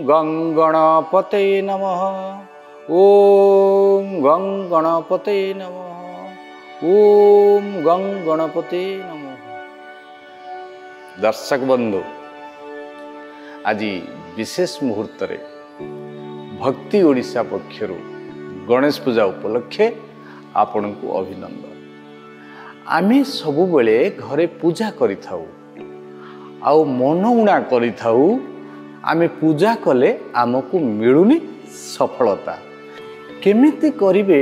गं गणपते नमः। ओम गं गणपते नमः। ओम गं गणपते नमः। दर्शक बंधु, आज विशेष मुहूर्त रे भक्ति ओडिशा पक्षर गणेश पूजा उपलक्षे आपण को अभिनंदन। आमे सबु बेले घरे पूजा करि थाउ आउ मनउणा करि थाउ। आमे पूजा कले आमको मिलुनी सफलता। केमिति करिवे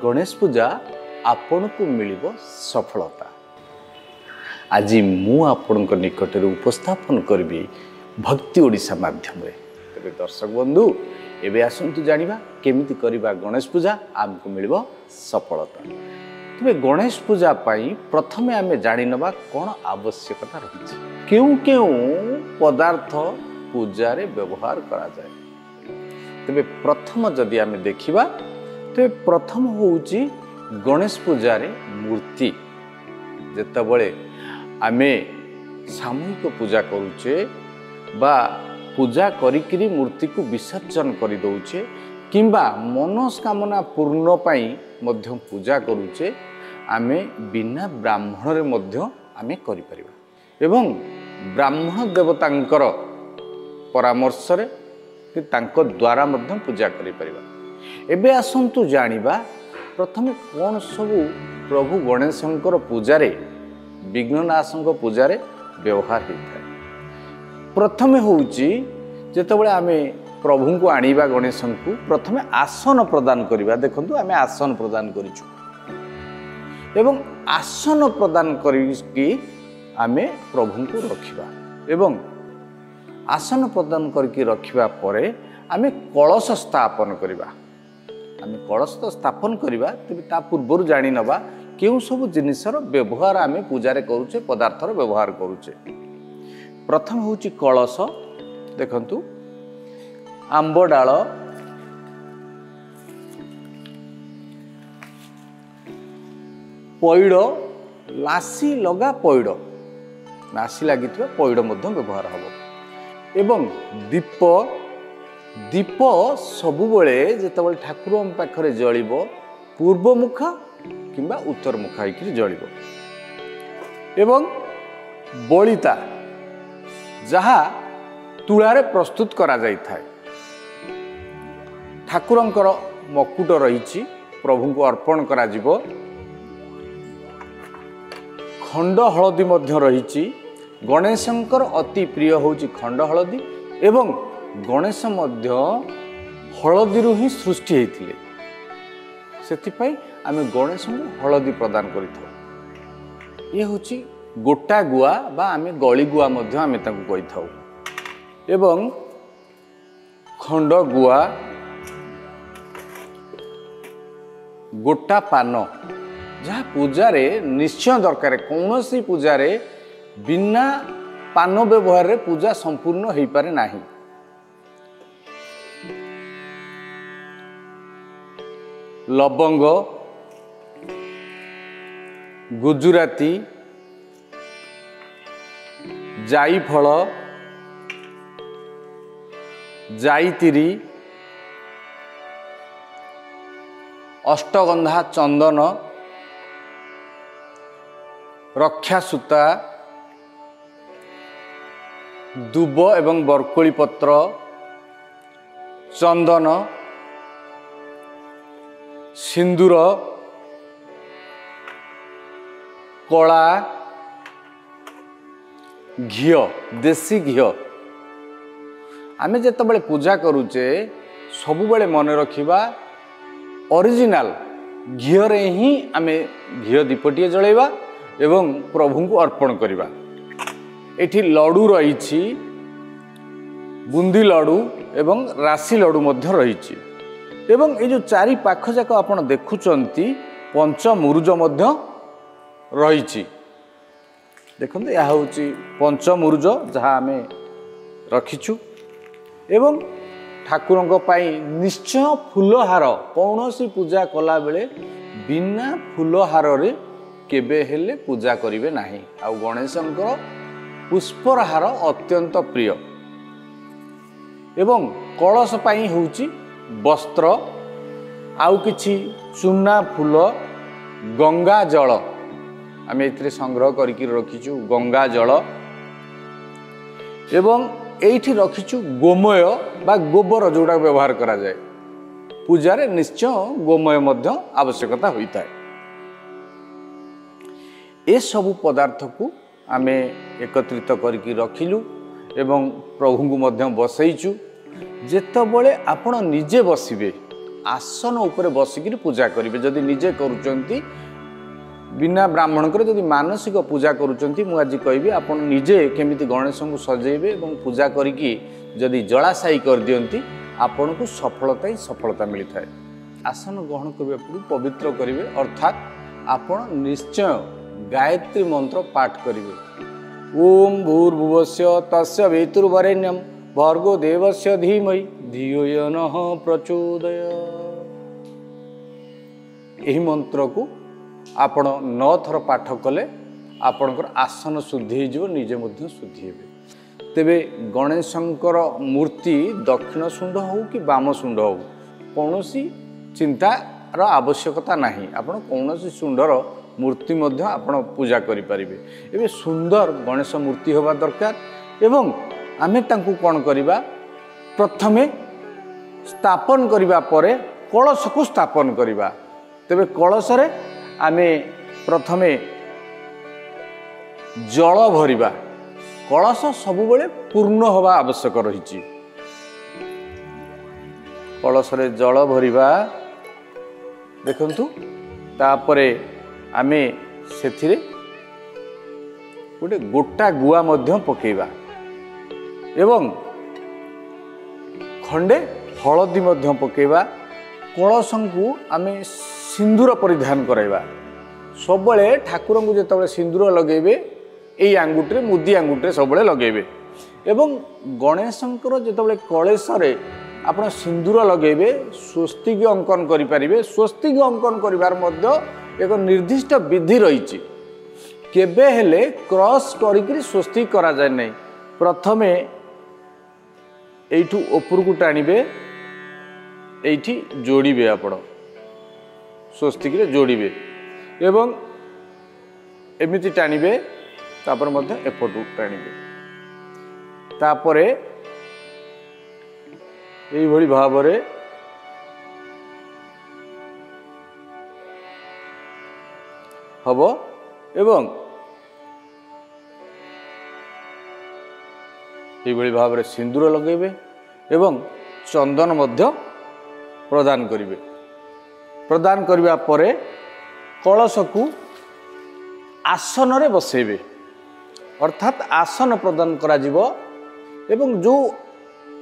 गणेश पूजा आपण को मिलिबो सफलता। आज मु आपण को निकट रे उपस्थापन करबी भक्ति ओडिशा माध्यम रे। तबे दर्शक बंधु, एबे आसंतु जानिबा केमिति करिबा गणेश पूजा आमको मिलिबो सफलता। तबे गणेश पूजा पाई प्रथमे आमे जानि नबा कोन आवश्यकता रहिछि, केउ केउ पदार्थ पूजा रे व्यवहार करा जाय। तबे प्रथम जदि आमे देखिबा तो प्रथम होउछि गणेश पूजा रे मूर्ति। जेतबळे आमे सामूहिक पूजा करूचे बा पूजा करिकिरी मूर्ति को विसर्जन करि दउचे किंबा मनोस्कामना पूर्ण पाई मध्य पूजा करूचे, आमे बिना ब्राह्मण रे मध्य आमे करि परिबा एवं ब्राह्मण देवतांकर परामर्श रे कि तांको द्वारा मध्य पूजा करि परिबा। एबे आसंतु जानिबा प्रथमे कोन सबु प्रभु गणेशंकर पूजा रे विघ्ननाशंक पूजा रे व्यवहार होता है। प्रथमे होउची जेतबळे आमे प्रभु को आनिबा गणेशन को प्रथमे आसन प्रदान करिबा। देखंतु आमे आसन प्रदान करिछु एवं आसन प्रदान करिकि आमे प्रभु को रखिबा एवं आसन प्रदान करके रखिबा परे आमे कलश स्थापन करिबा। आमे कलश तो स्थापन करिबा, तबे ता पूर्व जानि नबा केउ सब जिनिसर व्यवहार आमे पूजा रे करूचे, पदार्थर व्यवहार करूचे। प्रथम होउची कलश। देखंतु आंब डाळ, पइड, लासी लगा पइड, लासी लागिथिबा पइड मध्य व्यवहार हबो एवं दीप। दीप सबुबले जेतबळे ठाकुर पाखरे जळिबो पूर्व मुख किंबा उत्तर मुख होइकि जळिबो एवं बलिता जहा तुलारे प्रस्तुत करा जाय थाए। ठाकुरंकर मकुट रहिछि, प्रभु को अर्पण करा जिवो। खंड हळदी मध्य रहिछि। गणेशंकर अति प्रिय होउछि खंड हळदी एवं गणेश मध्य हळदी ही सृष्टि होइथिले। सेथिपई आमे गणेश को हळदी प्रदान करिथाउ। ये होउछि गोटा गुआ बा आमे गली गुआ मध्य आमे ताकु कहिथाउ एवं खंड गुआ, गोटा पान जहाँ पूजा रे निश्चय दरकार। कौनसी पूजा रे बिना पान व्यवहार रे पूजा संपूर्ण होई पारे नाही। लवंग, गुजराती, जायफल, जायतिरी, अष्टगंधा चंदन, रक्षा सूता, दुब एवं बरकोली पत्र, चंदन, सिंदूर, कला, घिओ, देसी घिओ। आमे जेतबळे पूजा करूचे सबुबळे मन रखिबा ओरिजिनल घिओ रे ही आमे घिओ दीपटिए जळैबा एवं प्रभु को अर्पण करिबा। एठी लड्डू रहिछि, बुंदी लड्डू एवं राशि लड्डू मध्य रहिछि एवं ये जो चारि पाख जाक आपण देखुचंती पंच मुरुज मध्य रहिछि। देखंतु या होउछि पंच मुरुज जहाँ आमे रखिछु एवं ठाकुरंक पाई निश्चय फूलहार। कौनसी पूजा कला बेले बिना फूलहार रे केबे हेले पूजा करिवे नाही। आ गणेशंकर पुष्पर हार अत्यंत प्रिय। एवं कलश पाई होउची वस्त्र आउ किछि चूना फूल गंगा जल आम ए संग्रह करके रखीचु गंगा जल एवं एठी रखीचु गोमय बा गोबर जोड़ा व्यवहार करा जाए पूजा रे निश्चय गोमय मध्य आवश्यकता होता है। ए सबु पदार्थ को आमे एकत्रित करके रखिलु एवं प्रभु को मध्य बसईचु जेतबले आपण निजे बसिबे आसन उपरे बसिकी पूजा करेंगे जदि निजे करुचंती बिना ब्राह्मण को जदि मानसिक पूजा करुचंती मु आज कहबी आपण निजे केमिति गणेश को सजेबे एवं पूजा करिकी जदि जलाशायी कर दियंती आपण को सफलता ही सफलता मिलता है। आसन ग्रहण करबा पूर्व पवित्र करेंगे अर्थात आपण निश्चय गायत्री मंत्र पाठ करेंगे ओम भूर्भुवस्य तस्य वेतुर्वरेण्यं भर्गो देवस्य धीमहि धियो यो नः प्रचोदयात्। एही मंत्र को आपण 9 थर पाठ कले आपणकर आसन शुद्धि हो निजे मध्य शुद्धि हेबे। तेबे गणेशंकर मूर्ति दक्षिण शुंड हो कि वाम शुंड हो कौनसी चिंतार आवश्यकता नहीं आपण कौनसी शुंडर मूर्ति मध्य आपण पूजा करि परिबे। एबे सुंदर गणेश मूर्ति होबा दरकार एवं आमे तांकु कोन करिबा प्रथमे स्थापन करिबा परे कलश को स्थापन करिबा। तेबे कलश रे आमे प्रथमे जल भरिबा कलश सबु बेले पूर्ण होबा आवश्यक रहिछि। कलश रे जल भरिबा देखंतु तापरे आमे सेथिरे गोटे गोटा गुआ मध्य पकेबा एवं खंडे हलदी मध्य पकेबा कलश को आमे सिंदूर परिधान कराइबा सब ठाकुर को जिते सिंदूर लगेबे यही आंगुठी मुदी आंगुठी सब लगेबे एवं गणेशंकर जिते कलेश आप सिंदूर लगेबे स्वस्तिक अंकन करें स्वस्तिक अंकन करार एक निर्दिष्ट विधि रही केबे हेले क्रॉस करी स्वस्तिक करा जाए नहीं प्रथमे एठू ऊपर को टाणिबे एठी जोड़िबे आपण स्वस्तिक रे जोड़िबे एवं एमिति टाणिबे तापर मध्य एपटू टाणिबे तापरे एई भली भावरे हबो एवं एई भली भावरे सिंदूर लगेबे एवं चंदन मध्य प्रदान करिवे। प्रदान करबा परे कलश को आसन रे बसेबे अर्थात आसन प्रदान करा जिवो एवं जो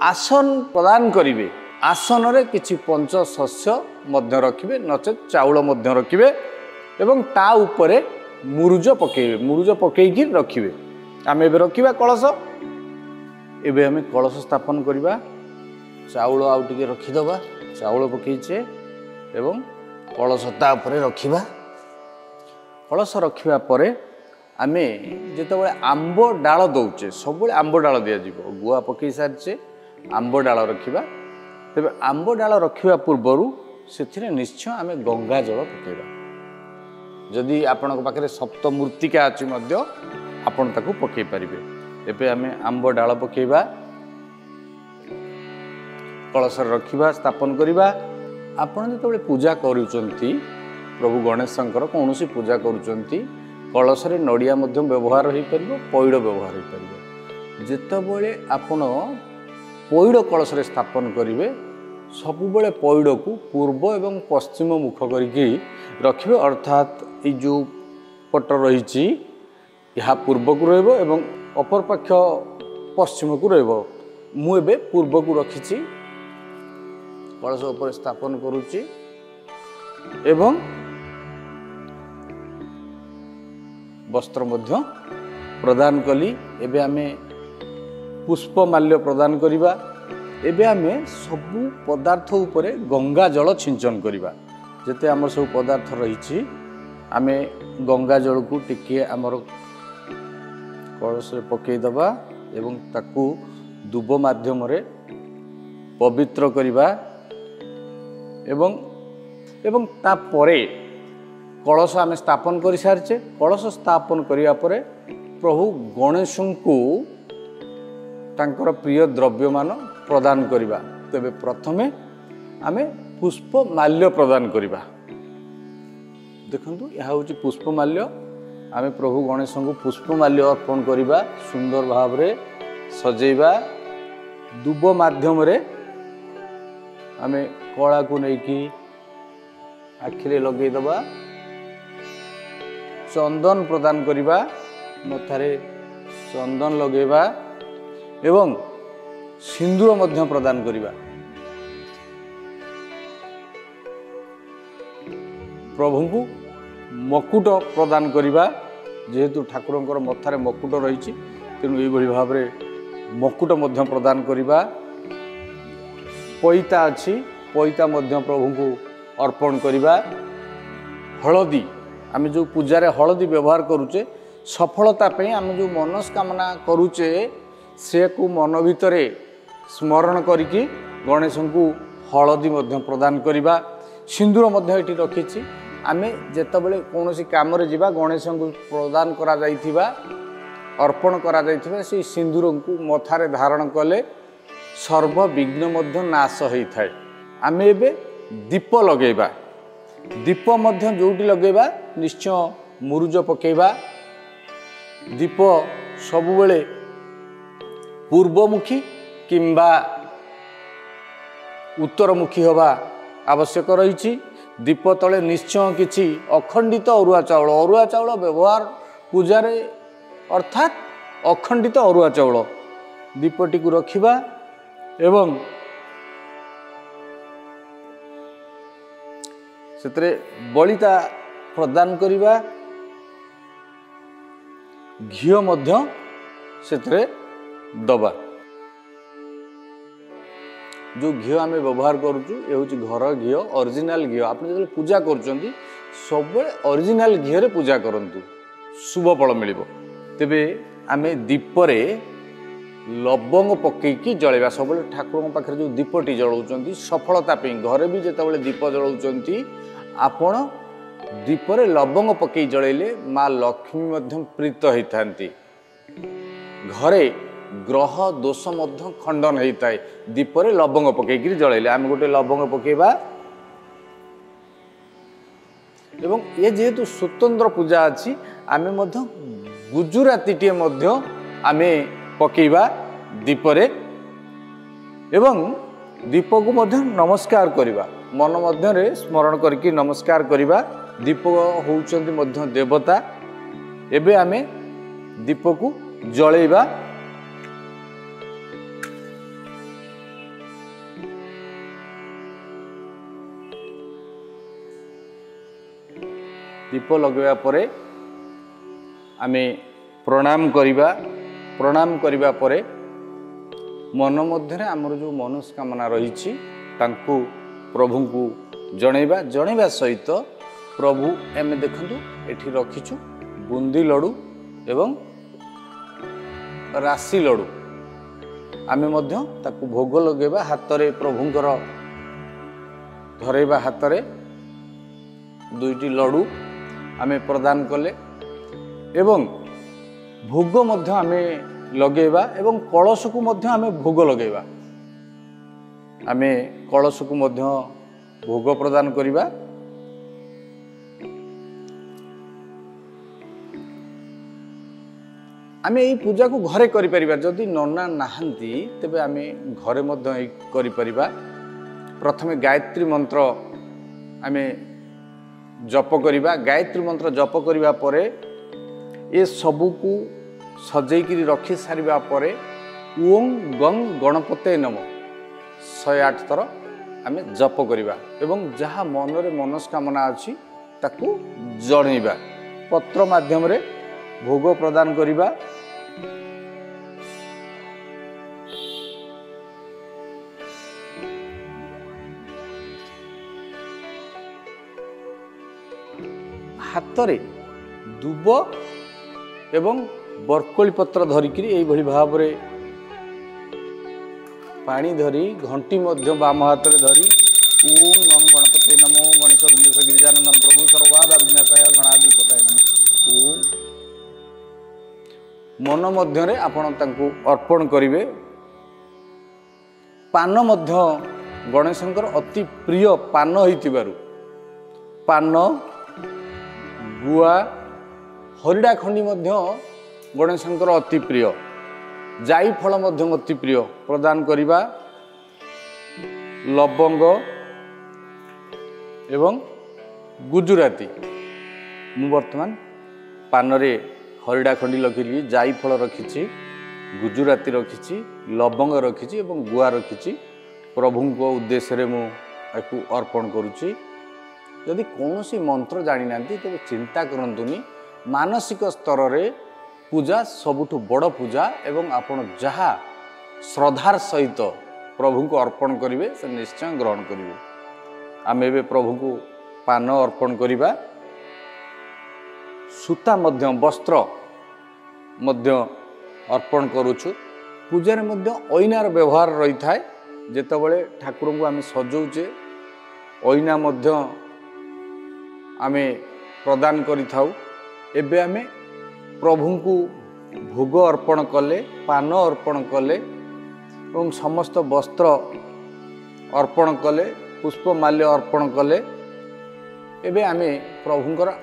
आसन प्रदान करिवे आसन रे किछि पंच शस्य मध्य रखिबे नचेत चाउल मध्य रखिबे एवं ता उपरे मुरुज पकेबे मुरुज पकेकी रखिबे। आमे एबे रखिबा कलश एबे आमे कलश स्थापन करिबा चाउल आउ टिके रखिदबा चाउल पकेइछे एवं कलश ता उपरे रखिबा कलश रखिबा परे आमे जेतबे आंब डाल दउचे सब आंब डाल दिया जिवो गुआ पकई सारचे आंब डाल रखिबा तेबे आंब डाल रखिबा पूर्वरु सेथिरे निश्चय आमे गंगा जल पकेबा जदि आपनक पाखरे सप्त मूर्तिका अछि मध्य आपण ताकू पकई परिबे। एबे आमे आंब डाल पकेबा कलश रखिबा स्थापन करिबा आपण जेतबे पूजा करूचंती प्रभु गणेशंकर कौनसी पूजा करूचंती कलश रे नड़िया मध्य व्यवहार हो पारिबो पैड़ व्यवहार हो पारिबो जेतबेले आपण पैड़ कलश रे स्थापन करिवे सबुबले पैड़ को पूर्व एवं पश्चिम मुख करके रखिबे अर्थात ये जो पट रही यह पूर्व को रहइबो एवं अपर पक्ष पश्चिम को रहइबो मु एबे पूर्व को रखिछि कलश ऊपर स्थापन करूची एवं वस्त्र मध्य प्रदान कली एबे आमे पुष्पमाल्य प्रदान करिबा एबे आमे सबु पदार्थ उपरे गंगा जल छिंचन करिबा जेते हमर सब पदार्थ रही आमे गंगा जल को टिके हमर कलश रे पकई दबा एवं ताकू दुब माध्यम रे पवित्र करिबा एवं एवं तापरे कलश आम स्थापन कर सारी कलश स्थापन करिया परे प्रभु गणेश को तांकर प्रिय द्रव्य मान प्रदान करिबा। तेबे प्रथमे आमे पुष्प माल्य प्रदान करिबा। देखंतु यह हूँ पुष्पमाल्य आमे प्रभु गणेश को पुष्पमाल्य अर्पण करिबा सुंदर भाव रे सजेबा दुब माध्यम रे आमे कला को लेकिन आखिरे लगे दबा चंदन प्रदान करिबा मथारे चंदन लगेबा एवं सिंदूर मध्य प्रदान करिबा। प्रभु को मकुट प्रदान करिबा जेहेतु ठाकुरंकर मथारे मकुट रही तेणु ये भाव रे मकुट मध्य प्रदान करिबा। पैता अच्छी पैता मध्य प्रभु को अर्पण करिबा। हलदी आम जो पूजार हलदी व्यवहार करुचे सफलता पे आम जो मनस्कामना करुचे से को मन भितर स्मरण करिकी गणेश को हलदी मध्य प्रदान करिबा। सिंदूर मध्य एटी रखिछि आमे जेतबेले कोनोसी काम रे जिबा गणेश को प्रदान करा जाइथिबा अर्पण करा जाइथिबा से सिंदूर को मथारे धारण कले सर्व विघ्न मध्य नाश होई थाए। आमे एबे दीप लगेबा दीप मध्य जोटी लगेबा निश्चय मुरुज पकेबा। दीप सबुबेले पूर्वमुखी किंबा उत्तरमुखी होबा आवश्यक रही। दीप तले निश्चय किछि अखंडित अरुआ चाउल व्यवहार पूजारे अर्थात अखंडित अरुआ चाउल दीपटी को रखिबा एवं सेतरे बलिता प्रदान करिबा। घिओ मध्य सेतरे दबा। जो घी आम व्यवहार करुचु ये हूँ घर घी ओरिजिनल घी आप जो पूजा करुँच सब ओरिजिनल घी रे पूजा करंतु शुभ फल मिल। तेबे आम दीपरे लवंग पकईकी जलैबा सब ठाकुर पाखे जो दीपटी जलाऊँ सफलता घरे भी जितेबाला दीप जलाऊँ आपण दीपरे लवंग पकई जलैले माँ लक्ष्मी मध्य प्रीत होता घरे ग्रह दोष मध्य खंडन होता है। दीपरे लवंग पकईकी जलैले आम गोटे लवंग पकेबा एवं ये जेहेतु स्वतंत्र पूजा अच्छी आम गुजराती आम पकेबा दीपरे एवं दीप को मध्य नमस्कार करिबा मन मध्य स्मरण करके नमस्कार करिबा। दीप होउचंती मध्य देवता एबे आमे दीप को जळैबा। दीप लगेवा परे आमे प्रणाम करिबा परे मन मध्य आमर जो मनस्कामना रही तांकु प्रभु को जनैबा सहित प्रभु एम देखंतु एठी रखिछु बुंदी लडू एवं राशि लडू आमे मध्य ताकु भोग लगेबा हातरे प्रभुंकर धरेबा हातरे दुईटी लडू आमे प्रदान कले एवं भोग मध्य आमे लगेबा एवं कलश को मध्य आमे भोग लगेबा। आमे कलश को मध्य भोग प्रदान करिबा। आमे एई पूजा को घरे करि परिबा जदि नन्ना नाहंती तबे आमे घरे मध्य एई करि परिबा। प्रथमे गायत्री मंत्र आमे जप करिबा। गायत्री मंत्र जप करिबा परे ए सबू को सजेकी रखी सारिबा परे ओं गं गणपते नमः 108 थर आमे जप करिबा एवं जहाँ मनरे मनस्कामना अछि ताकू जणैबा। पत्र माध्यम रे भोग प्रदान करिबा। हातरे दुब एवं बरकोली पत्र धरिकी यही भाव पानी धरी घंटी मध्य बाम हाथ में धरी ओम गं गणपते नमो गणेश विघ्नेश गिरिजानंदन प्रभु सर्वबाधा विघ्नाशाय गणाधिपताय नमो ओम मन मध्य आपण तांको अर्पण करिवे। पान मध्य गणेशंकर अति प्रिय पान होइतिबारु पान गुआ हरिडा खंडी मध्य गणेशंकर अति प्रिय जाई फल मध्य अति प्रिय प्रदान करिबा लवंग एवं गुजराती मु वर्तमान पान रे हरिडा खंडी रखी जाई फल रखी गुजराती रखी लवंग रखी एवं गुआ रखी प्रभु को उद्देश्य रे मु आपको अर्पण करुच्ची। यदि कौन सी मंत्र जानी ना तेज चिंता करंतुनी मानसिक स्तर रे पूजा सबुठु बड़ पूजा एवं आपण जहा श्रद्धार सहित प्रभु को अर्पण करेंगे से निश्चय ग्रहण करेंगे। आम ए प्रभु को पान अर्पण करिबा सूता मध्य वस्त्र मध्य अर्पण करुछु। पूजा रे मध्य ऐनार व्यवहार रही थाए जेतेबेले ठाकुर को आम सजौचे ऐना मध्य आमे प्रदान करि थाउ। एबे आमे प्रभु को भोग अर्पण कले पान अर्पण कले एवं समस्त वस्त्र अर्पण कले पुष्पमाल्य अर्पण कले एबे आमे प्रभुंकर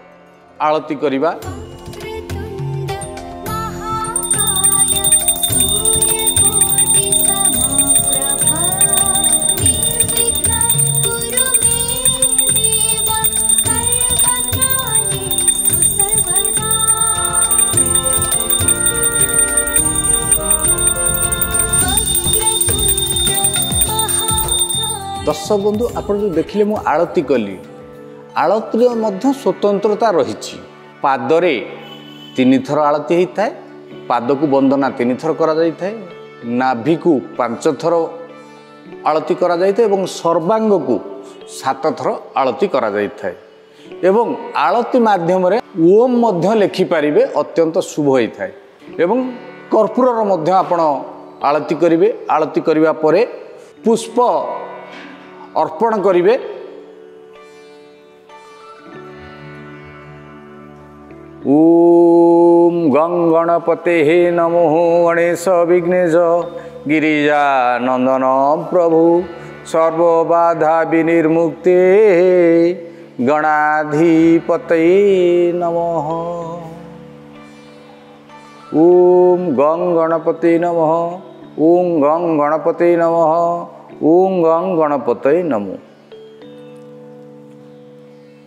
आरती करिबा। दर्शक बंधु आप जो देखिले मु आरती कली आरती मध्य स्वतंत्रता रही। पादरे 3 थर आरती होता है पाद को वंदना 3 थर करा जाई थाए नाभि को 5 थर आरती करा जाई थाए एवं सर्वांग को 7 थर आरती करा जाई थाए एवं आरती माध्यम रे ओम मध्य लेखि पारिबे अत्यंत शुभ होई थाए एवं कर्पूर मध्य आपण आरती करिवे। आरती करिवा परे पुष्प अर्पण करिवे। ओम गं गणपते नमो गणेश विघ्नेश गिरिजानंदन प्रभु सर्वबाधा विनिर्मुक्ते गणाधिपते नमः। ओम गं गणपते नमः ओम गं गणपते नमः ओम गं गणपते नमो।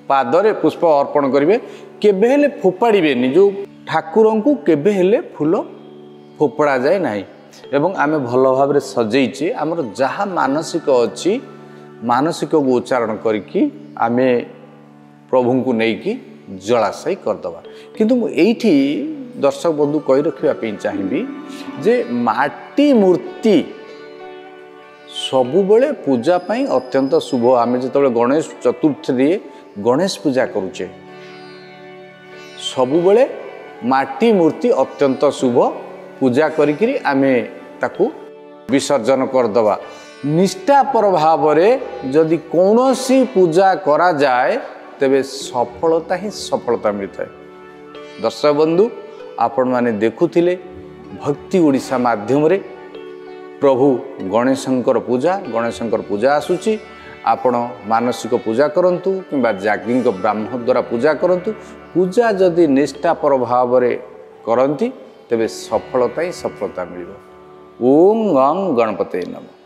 पादरे पुष्प अर्पण करेंगे केबे हेले फोपाड़े जो ठाकुर को केबे हेले फूल फोपड़ा जाए ना एवं आमे भल भाव सजेचे आमर जहाँ मानसिक अच्छी मानसिक को उच्चारण करी आमे प्रभु को लेकिन जलाशय करदे। किंतु मुझे दर्शक बंधु कही रखापी चाहिए जे माटी मूर्ति सबुबले पूजा पाई अत्यंत शुभ। आमे जिते गणेश चतुर्थी गणेश पूजा करुचे सबुबले माटी मूर्ति अत्यंत शुभ पूजा करी आमे ताकू विसर्जन करदवा। निष्ठापर भाव जदि कौनसी पूजा करा जाए तेबे सफलता ही सफलता मिलता है। दर्शक बंधु आपण माने देखुथिले भक्ति ओडिशा माध्यम रे प्रभु गणेशंकर पूजा आसुची। आपण मानसिक पूजा करंतु किंबा याज्ञिक ब्राह्मण द्वारा पूजा करंतु। पूजा जदि निष्ठापर भाव करंती तेबे सफलता ही सफलता मिलिबो। ओम गं गणपते नमः।